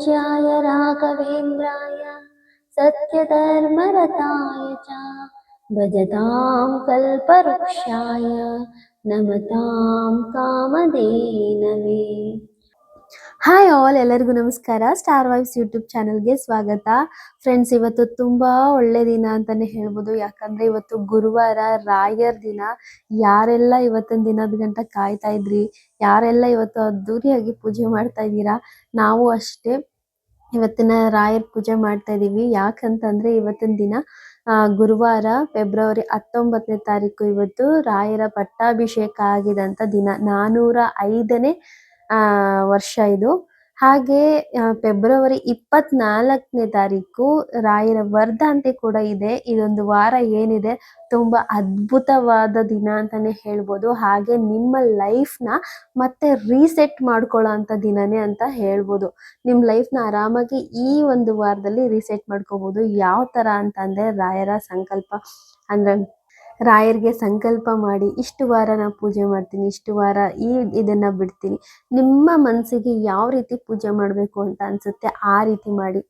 पूज्याय राघवेन्द्राय सत्यधर्मरताय च भजतां कल्पवृक्षाय नमतां कामधेनवे. ಹಾಯ್ ಆಲ್, ಎಲ್ಲರಿಗೂ ನಮಸ್ಕಾರ. ಸ್ಟಾರ್ ವೈಬ್ಸ್ ಯೂಟ್ಯೂಬ್ ಚಾನಲ್ಗೆ ಸ್ವಾಗತ. ಫ್ರೆಂಡ್ಸ್, ಇವತ್ತು ತುಂಬ ಒಳ್ಳೆ ದಿನ ಅಂತಲೇ ಹೇಳ್ಬೋದು. ಯಾಕಂದರೆ ಇವತ್ತು ಗುರುವಾರ, ರಾಯರ್ ದಿನ. ಯಾರೆಲ್ಲ ಇವತ್ತಿನ ದಿನದ ಗಂಟ ಕಾಯ್ತಾ ಇದ್ರಿ, ಯಾರೆಲ್ಲ ಇವತ್ತು ಅದ್ದೂರಿಯಾಗಿ ಪೂಜೆ ಮಾಡ್ತಾ ಇದ್ದೀರಾ, ನಾವು ಅಷ್ಟೇ ಇವತ್ತಿನ ರಾಯರ್ ಪೂಜೆ ಮಾಡ್ತಾ ಇದ್ದೀವಿ. ಯಾಕಂತಂದರೆ ಇವತ್ತಿನ ದಿನ ಗುರುವಾರ ಫೆಬ್ರವರಿ 19ನೇ ತಾರೀಕು ಇವತ್ತು ರಾಯರ ಪಟ್ಟಾಭಿಷೇಕ ಆಗಿದಂಥ ದಿನ. 405ನೇ ವರ್ಷ ಇದು. ಹಾಗೆ ಫೆಬ್ರವರಿ 24ನೇ ತಾರೀಕು ರಾಯರ ವರ್ಧಂತಿ ಕೂಡ ಇದೆ. ಇದೊಂದು ವಾರ ಏನಿದೆ ತುಂಬ ಅದ್ಭುತವಾದ ದಿನ ಅಂತಾನೆ ಹೇಳ್ಬೋದು. ಹಾಗೆ ನಿಮ್ಮ ಲೈಫ್ನ ಮತ್ತೆ ರೀಸೆಟ್ ಮಾಡ್ಕೊಳ್ಳೋ ಅಂಥ ದಿನನೇ ಅಂತ ಹೇಳ್ಬೋದು. ನಿಮ್ಮ ಲೈಫ್ನ ಆರಾಮಾಗಿ ಈ ಒಂದು ವಾರದಲ್ಲಿ ರೀಸೆಟ್ ಮಾಡ್ಕೋಬೋದು. ಯಾವ ಥರ ಅಂತಂದರೆ, ರಾಯರ ಸಂಕಲ್ಪ ಅಂದರೆ ರಾಯರಿಗೆ ಸಂಕಲ್ಪ ಮಾಡಿ, ಇಷ್ಟು ವಾರ ನಾನು ಪೂಜೆ ಮಾಡ್ತೀನಿ, ಇಷ್ಟು ವಾರ ಇದನ್ನು ಬಿಡ್ತೀನಿ. ನಿಮ್ಮ ಮನಸ್ಸಿಗೆ ಯಾವ ರೀತಿ ಪೂಜೆ ಮಾಡಬೇಕು ಅಂತ ಅನಿಸುತ್ತೆ ಆ ರೀತಿ ಮಾಡಿ.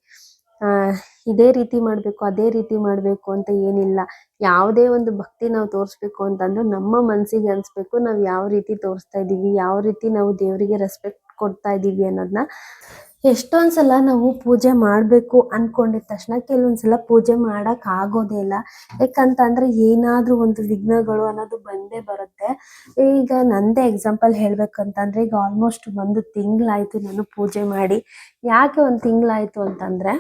ಇದೇ ರೀತಿ ಮಾಡಬೇಕು, ಅದೇ ರೀತಿ ಮಾಡಬೇಕು ಅಂತ ಏನಿಲ್ಲ. ಯಾವುದೇ ಒಂದು ಭಕ್ತಿ ನಾವು ತೋರಿಸ್ಬೇಕು ಅಂತಂದ್ರೆ ನಮ್ಮ ಮನಸ್ಸಿಗೆ ಅನಿಸ್ಬೇಕು ನಾವು ಯಾವ ರೀತಿ ತೋರಿಸ್ತಾ ಇದ್ದೀವಿ, ಯಾವ ರೀತಿ ನಾವು ದೇವರಿಗೆ ರೆಸ್ಪೆಕ್ಟ್ ಕೊಡ್ತಾ ಇದ್ದೀವಿ ಅನ್ನೋದನ್ನ. ಎಷ್ಟೊಂದು ಸಲ ನಾವು ಪೂಜೆ ಮಾಡಬೇಕು ಅಂದ್ಕೊಂಡಿದ ತಕ್ಷಣ ಕೆಲವೊಂದ್ಸಲ ಪೂಜೆ ಮಾಡೋಕ್ಕಾಗೋದೇ ಇಲ್ಲ. ಯಾಕಂತಂದರೆ ಏನಾದರೂ ಒಂದು ವಿಘ್ನಗಳು ಅನ್ನೋದು ಬಂದೇ ಬರುತ್ತೆ. ಈಗ ನಂದೇ ಎಕ್ಸಾಂಪಲ್ ಹೇಳ್ಬೇಕಂತಂದರೆ, ಈಗ ಆಲ್ಮೋಸ್ಟ್ 1 ತಿಂಗಳಾಯಿತು ನಾನು ಪೂಜೆ ಮಾಡಿ. ಯಾಕೆ 1 ತಿಂಗಳಾಯಿತು ಅಂತಂದರೆ,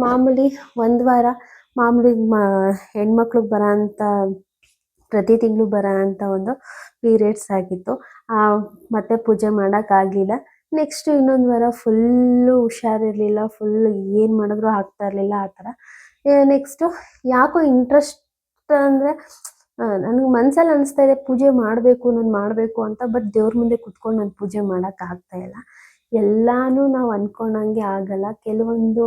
ಮಾಮೂಲಿ 1 ವಾರ ಮಾಮೂಲಿ ಹೆಣ್ಮಕ್ಳಿಗೆ ಬರೋ ಅಂಥ ಪ್ರತಿ ತಿಂಗಳು ಬರೋ ಅಂಥ ಒಂದು ಪೀರಿಯಡ್ಸ್ ಆಗಿತ್ತು. ಮತ್ತೆ ಪೂಜೆ ಮಾಡೋಕ್ಕಾಗಲಿಲ್ಲ. ನೆಕ್ಸ್ಟ್ ಇನ್ನೊಂದು ವಾರ ಫುಲ್ಲು ಹುಷಾರಿರಲಿಲ್ಲ, ಫುಲ್ ಏನು ಮಾಡಿದ್ರು ಆಗ್ತಾ ಇರಲಿಲ್ಲ ಆ ಥರ. ನೆಕ್ಸ್ಟು ಯಾಕೋ ಇಂಟ್ರೆಸ್ಟ್ ಅಂದರೆ ನನಗೆ ಮನಸ್ಸಲ್ಲಿ ಅನಿಸ್ತಾ ಇದೆ ಪೂಜೆ ಮಾಡಬೇಕು, ನಾನು ಮಾಡಬೇಕು ಅಂತ. ಬಟ್ ದೇವ್ರ ಮುಂದೆ ಕುತ್ಕೊಂಡು ನಾನು ಪೂಜೆ ಮಾಡೋಕ್ಕಾಗ್ತಾ ಇಲ್ಲ. ಎಲ್ಲನೂ ನಾವು ಅಂದ್ಕೊಂಡಂಗೆ ಆಗಲ್ಲ. ಕೆಲವೊಂದು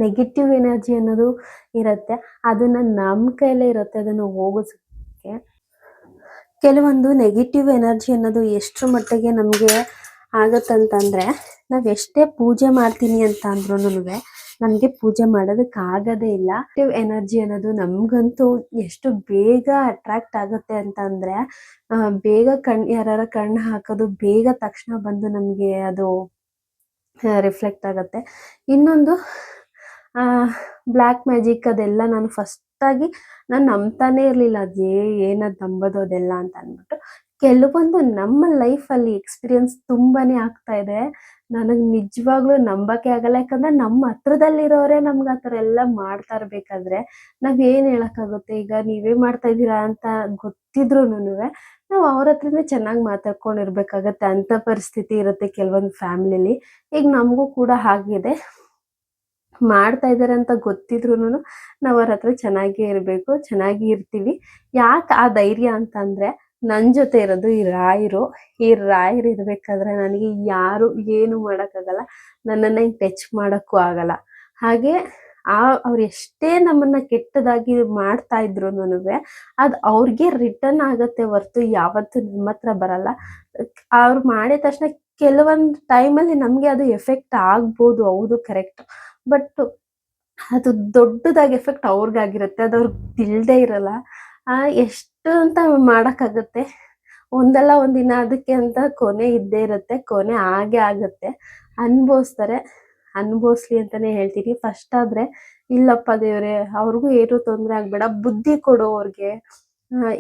ನೆಗೆಟಿವ್ ಎನರ್ಜಿ ಅನ್ನೋದು ಇರುತ್ತೆ. ಅದನ್ನು ನಮ್ಮ ಕೈಲೇ ಇರುತ್ತೆ ಅದನ್ನು ಹೋಗಿಸೋಕ್ಕೆ. ಕೆಲವೊಂದು ನೆಗೆಟಿವ್ ಎನರ್ಜಿ ಅನ್ನೋದು ಎಷ್ಟರ ಮಟ್ಟಿಗೆ ನಮಗೆ ಆಗುತ್ತಂತಂದರೆ, ನಾವು ಎಷ್ಟೇ ಪೂಜೆ ಮಾಡ್ತೀನಿ ಅಂತ ಅಂದ್ರೂ ನಮಗೆ ಪೂಜೆ ಮಾಡೋದಕ್ಕಾಗೋದೇ ಇಲ್ಲ. ನೆಗೆಟಿವ್ ಎನರ್ಜಿ ಅನ್ನೋದು ನಮಗಂತೂ ಎಷ್ಟು ಬೇಗ ಅಟ್ರಾಕ್ಟ್ ಆಗುತ್ತೆ ಅಂತಂದರೆ, ಬೇಗ ಯಾರು ಕಣ್ಣು ಹಾಕೋದು ಬೇಗ ತಕ್ಷಣ ಬಂದು ನಮಗೆ ಅದು ರಿಫ್ಲೆಕ್ಟ್ ಆಗುತ್ತೆ. ಇನ್ನೊಂದು ಬ್ಲ್ಯಾಕ್ ಮ್ಯಾಜಿಕ್ ಅದೆಲ್ಲ ನಾನು ಫಸ್ಟಾಗಿ ನಾನು ನಂಬ್ತಾನೇ ಇರಲಿಲ್ಲ. ಏನದು ನಂಬೋದು ಅದೆಲ್ಲ ಅಂತ ಅಂದ್ಬಿಟ್ಟು. ಕೆಲವೊಂದು ನಮ್ಮ ಲೈಫಲ್ಲಿ ಎಕ್ಸ್ಪೀರಿಯನ್ಸ್ ತುಂಬಾ ಆಗ್ತಾ ಇದೆ. ನನಗೆ ನಿಜವಾಗ್ಲೂ ನಂಬೋಕ್ಕೆ ಆಗಲ್ಲ. ಯಾಕಂದರೆ ನಮ್ಮ ಹತ್ರದಲ್ಲಿರೋರೇ ನಮ್ಗೆ ಆ ಥರ ಎಲ್ಲ ಮಾಡ್ತಾ ಇರಬೇಕಾದ್ರೆ ನಾವೇನು ಹೇಳೋಕ್ಕಾಗುತ್ತೆ. ಈಗ ನೀವೇ ಮಾಡ್ತಾ ಇದ್ದೀರಾ ಅಂತ ಗೊತ್ತಿದ್ರೂ ನಾವು ಅವ್ರ ಹತ್ರನೇ ಚೆನ್ನಾಗಿ ಮಾತಾಡ್ಕೊಂಡಿರ್ಬೇಕಾಗತ್ತೆ. ಅಂಥ ಪರಿಸ್ಥಿತಿ ಇರುತ್ತೆ ಕೆಲವೊಂದು ಫ್ಯಾಮಿಲಿಲಿ. ಈಗ ನಮಗೂ ಕೂಡ ಆಗಿದೆ. ಮಾಡ್ತಾ ಇದ್ದಾರೆ ಅಂತ ಗೊತ್ತಿದ್ರೂ ನಾವು ಅವ್ರ ಹತ್ರ ಚೆನ್ನಾಗೇ ಇರಬೇಕು, ಚೆನ್ನಾಗಿ ಇರ್ತೀವಿ. ಯಾಕೆ ಆ ಧೈರ್ಯ ಅಂತಂದರೆ, ನನ್ನ ಜೊತೆ ಇರೋದು ಈ ರಾಯರು. ಈ ರಾಯರು ಇರಬೇಕಾದ್ರೆ ನನಗೆ ಯಾರು ಏನು ಮಾಡೋಕ್ಕಾಗಲ್ಲ, ನನ್ನನ್ನು ಹಿಂಗೆ ಟಚ್ ಮಾಡೋಕ್ಕೂ ಆಗಲ್ಲ. ಹಾಗೆ ಅವ್ರು ಎಷ್ಟೇ ನಮ್ಮನ್ನು ಕೆಟ್ಟದಾಗಿ ಮಾಡ್ತಾ ಇದ್ರು ಅದು ಅವ್ರಿಗೆ ರಿಟರ್ನ್ ಆಗುತ್ತೆ ಹೊರ್ತು ಯಾವತ್ತೂ ನಮ್ಮ ಹತ್ರ ಬರಲ್ಲ. ಅವ್ರು ಮಾಡಿದ ತಕ್ಷಣ ಕೆಲವೊಂದು ಟೈಮಲ್ಲಿ ನಮಗೆ ಅದು ಎಫೆಕ್ಟ್ ಆಗ್ಬೋದು, ಹೌದು ಕರೆಕ್ಟ್. ಬಟ್ ಅದು ದೊಡ್ಡದಾಗಿ ಎಫೆಕ್ಟ್ ಅವ್ರಿಗಾಗಿರುತ್ತೆ, ಅದು ಅವ್ರಿಗೆ ತಿಳಿದೇ ಇರಲ್ಲ. ಎಷ್ಟು ಅಂತ ಮಾಡೋಕ್ಕಾಗುತ್ತೆ. ಒಂದಲ್ಲ ಒಂದಿನ ಅದಕ್ಕೆ ಅಂತ ಕೊನೆ ಇದ್ದೇ ಇರುತ್ತೆ. ಕೊನೆ ಆಗೇ ಆಗುತ್ತೆ. ಅನುಭವಿಸ್ತಾರೆ, ಅನುಭವಿಸ್ಲಿ ಅಂತಲೇ ಹೇಳ್ತೀನಿ. ಫಸ್ಟ್ ಆದರೆ ಇಲ್ಲಪ್ಪ ದೇವರೇ, ಅವ್ರಿಗೂ ಏನೂ ತೊಂದರೆ ಆಗಬೇಡ, ಬುದ್ಧಿ ಕೊಡು ಅವ್ರಿಗೆ,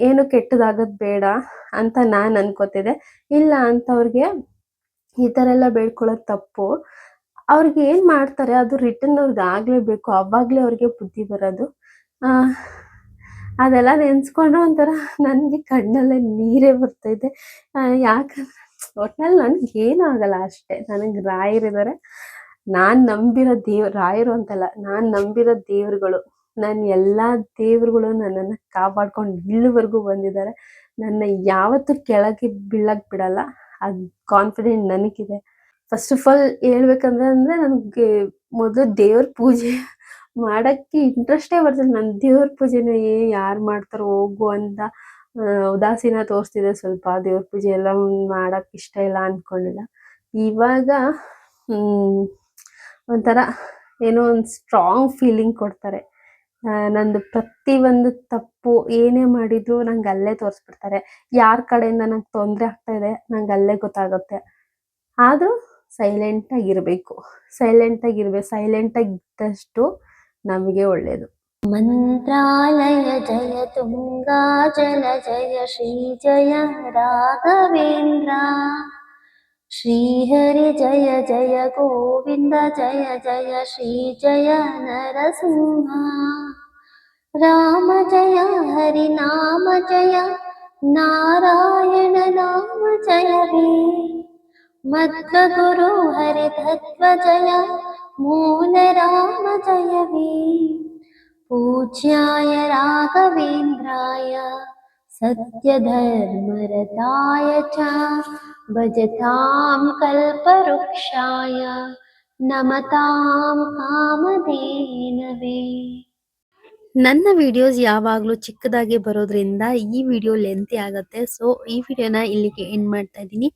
ಏನು ಕೆಟ್ಟದಾಗೋದು ಬೇಡ ಅಂತ ನಾನು ಅನ್ಕೋತಿದ್ದೆ. ಇಲ್ಲ ಅಂಥವ್ರಿಗೆ ಈ ಥರ ಎಲ್ಲ ಬೇಡ್ಕೊಳ್ಳೋದು ತಪ್ಪು. ಅವ್ರಿಗೆ ಏನು ಮಾಡ್ತಾರೆ ಅದು ರಿಟರ್ನ್ ಅವ್ರಿಗೆ ಆಗಲೇಬೇಕು. ಆವಾಗಲೇ ಅವ್ರಿಗೆ ಬುದ್ಧಿ ಬರೋದು. ಅದೆಲ್ಲ ನೆನೆಸ್ಕೊಂಡ್ರೆ ಒಂಥರ ನನಗೆ ಕಣ್ಣಲ್ಲೇ ನೀರೇ ಬರ್ತೈತೆ. ಯಾಕಂದ್ರೆ ಒಟ್ನಲ್ಲಿ ನನಗೇನೂ ಆಗಲ್ಲ ಅಷ್ಟೇ. ನನಗೆ ರಾಯರಿದ್ದಾರೆ. ನಾನು ನಂಬಿರೋ ರಾಯರು ಅಂತಲ್ಲ, ನಾನು ನಂಬಿರೋ ದೇವ್ರುಗಳು, ನನ್ನ ಎಲ್ಲ ದೇವ್ರುಗಳು ನನ್ನನ್ನು ಕಾಪಾಡ್ಕೊಂಡು ಇಲ್ಲಿವರೆಗೂ ಬಂದಿದ್ದಾರೆ. ನನ್ನ ಯಾವತ್ತೂ ಕೆಳಗೆ ಬೀಳಕ್ಕೆ ಬಿಡಲ್ಲ. ಅದು ಕಾನ್ಫಿಡೆಂಟ್ ನನಗಿದೆ. ಫಸ್ಟ್ ಆಫ್ ಆಲ್ ಹೇಳ್ಬೇಕಂದ್ರೆ ನನಗೆ ಮೊದಲು ದೇವ್ರ ಪೂಜೆ ಮಾಡೋಕ್ಕೆ ಇಂಟ್ರೆಸ್ಟೇ ಬರ್ತಿಲ್ಲ. ನಾನು ದೇವ್ರ ಪೂಜೆನ ಯಾರು ಮಾಡ್ತಾರೋ ಹೋಗು ಅಂತ ಉದಾಸೀನ ತೋರಿಸ್ತಿದ್ದೆ ಸ್ವಲ್ಪ. ದೇವ್ರ ಪೂಜೆ ಎಲ್ಲ ಮಾಡೋಕ್ಕೆ ಇಷ್ಟ ಇಲ್ಲ ಅಂದ್ಕೊಂಡಿಲ್ಲ. ಇವಾಗ ಒಂಥರ ಏನೋ ಒಂದು ಸ್ಟ್ರಾಂಗ್ ಫೀಲಿಂಗ್ ಕೊಡ್ತಾರೆ. ನಂದು ಪ್ರತಿಯೊಂದು ತಪ್ಪು ಏನೇ ಮಾಡಿದ್ರು ನಂಗೆ ಅಲ್ಲೇ ತೋರಿಸ್ಬಿಡ್ತಾರೆ. ಯಾರ ಕಡೆಯಿಂದ ನಂಗೆ ತೊಂದರೆ ಆಗ್ತಾ ಇದೆ ನಂಗೆ ಅಲ್ಲೇ ಗೊತ್ತಾಗುತ್ತೆ. ಆದರೂ ಸೈಲೆಂಟಾಗಿರಬೇಕು. ಸೈಲೆಂಟಾಗಿದ್ದಷ್ಟು ನಮಗೆ ಒಳ್ಳೆಯದು. ಮಂತ್ರಾಲಯ ಜಯ ತುಂಗಾ ಜಲ ಜಯ ಶ್ರೀ ಜಯ ರಾಘವೇಂದ್ರ ಶ್ರೀಹರಿ ಜಯ ಜಯ ಗೋವಿಂದ ಜಯ ಜಯ ಶ್ರೀ ಜಯ ನರಸಿಂಹ ರಾಮ ಜಯ ಹರಿ ನಾಮ ಜಯ ನಾರಾಯಣ ನಾಮ ಜಯವೇ ಮಧ್ವ ಗುರು ಹರಿ ತತ್ವ ಜಯ ಮೂಲ ರಾಮ ಜಯವೇ पूज्याय राघवेन्द्राय सत्यधर्मरताय च भजतां कल्पवृक्षाय नमतां कामधेनवे. ನನ್ನ ವಿಡಿಯೋಸ್ ಯಾವಾಗಲೂ ಚಿಕ್ಕದಾಗಿ ಬರೋದ್ರಿಂದ ಈ ವಿಡಿಯೋ ಲೆಂತಿ ಆಗುತ್ತೆ. ಸೊ ಈ ವಿಡಿಯೋನ ಇಲ್ಲಿಗೆ ಎಂಡ್ ಮಾಡ್ತಾ ಇದ್ದೀನಿ.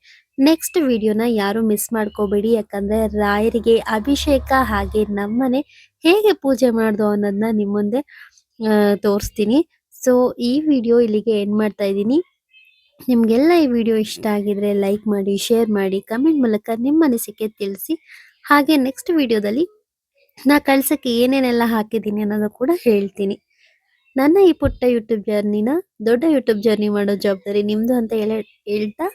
ನೆಕ್ಸ್ಟ್ ವಿಡಿಯೋನ ಯಾರು ಮಿಸ್ ಮಾಡ್ಕೋಬೇಡಿ. ಯಾಕಂದರೆ ರಾಯರಿಗೆ ಅಭಿಷೇಕ ಹಾಗೆ ನಮ್ಮನೆ ಹೇಗೆ ಪೂಜೆ ಮಾಡ್ದೋ ಅನ್ನೋದನ್ನ ನಿಮ್ಮ ಮುಂದೆ ತೋರಿಸ್ತೀನಿ. ಸೊ ಈ ವಿಡಿಯೋ ಇಲ್ಲಿಗೆ ಎಂಡ್ ಮಾಡ್ತಾ ಇದ್ದೀನಿ. ನಿಮಗೆಲ್ಲ ಈ ವಿಡಿಯೋ ಇಷ್ಟ ಆಗಿದ್ರೆ ಲೈಕ್ ಮಾಡಿ, ಶೇರ್ ಮಾಡಿ, ಕಮೆಂಟ್ ಮೂಲಕ ನಿಮ್ಮ ಅನಿಸಿಕೆ ತಿಳಿಸಿ. ಹಾಗೆ ನೆಕ್ಸ್ಟ್ ವಿಡಿಯೋದಲ್ಲಿ ನಾ ಕಳ್ಸೋಕ್ಕೆ ಏನೇನೆಲ್ಲ ಹಾಕಿದ್ದೀನಿ ಅನ್ನೋದು ಕೂಡ ಹೇಳ್ತೀನಿ. ನನ್ನ ಈ ಪುಟ್ಟ ಯೂಟ್ಯೂಬ್ ಜರ್ನಿನ ದೊಡ್ಡ ಯೂಟ್ಯೂಬ್ ಜರ್ನಿ ಮಾಡೋ ಜವಾಬ್ದಾರಿ ನಿಮ್ಮದು ಅಂತ ಹೇಳ್ತಾ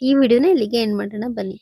ಈ ವಿಡಿಯೋನ ಇಲ್ಲಿಗೆ ಎಂಡ್ ಮಾಡೋಣ ಬನ್ನಿ.